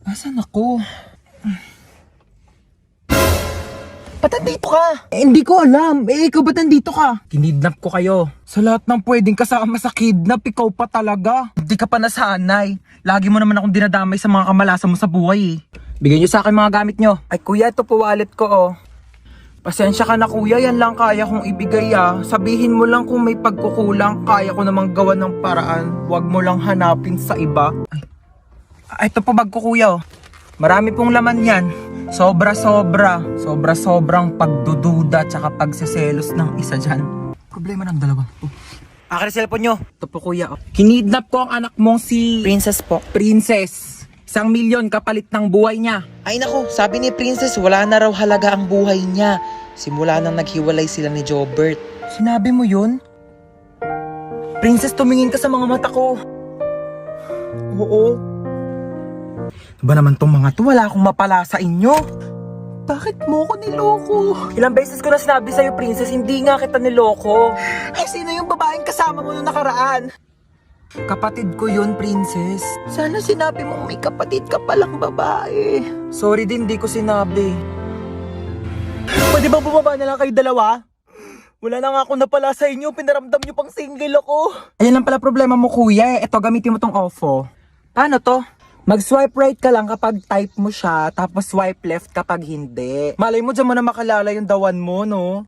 Asan ako? Ba't nandito ka? Hindi ko alam. Ikaw ba't nandito ka? Kinidnap ko kayo. Sa lahat ng pwedeng kasama sa kidnap, ikaw pa talaga. Hindi ka pa nasanay. Lagi mo naman akong dinadamay sa mga kamalasan mo sa buhay eh. Bigyan nyo sa akin mga gamit nyo. Ay kuya, ito po wallet ko oh. Pasensya ka na kuya, yan lang kaya kong ibigay ah. Sabihin mo lang kung may pagkukulang, kaya ko namang gawa ng paraan. Huwag mo lang hanapin sa iba. Ay, ito po bag ko kuya oh. Marami pong laman yan. Sobrang pagdududa tsaka pagseselos ng isa dyan. Problema ng dalawa. Akin ang cellphone nyo. Ito po kuya. Kinidnap ko ang anak mong si... Princess po. Princess. 1,000,000 kapalit ng buhay niya. Ay nako, sabi ni Princess wala na raw halaga ang buhay niya. Simula nang naghiwalay sila ni Jobert. Sinabi mo yun? Princess, tumingin ka sa mga mata ko. Oo. Ba naman tong mga to, wala akong mapala sa inyo. Bakit mo ko niloko? Ilang beses ko na sinabi sa'yo, Princess, hindi nga kita niloko. Ay, sino yung babaeng kasama mo nung nakaraan? Kapatid ko yun, Princess. Sana sinabi mong may kapatid ka palang babae. Sorry din, di ko sinabi. Pwede bang bumaba na lang kayo dalawa? Wala na nga ako napala sa inyo, pinaramdam nyo pang single ako. Ayan lang pala problema mo kuya, eto gamitin mo tong OFO. Paano to? Mag-swipe right ka lang kapag type mo siya, tapos swipe left kapag hindi. Malay mo dyan mo na makalala yung dawan mo, no?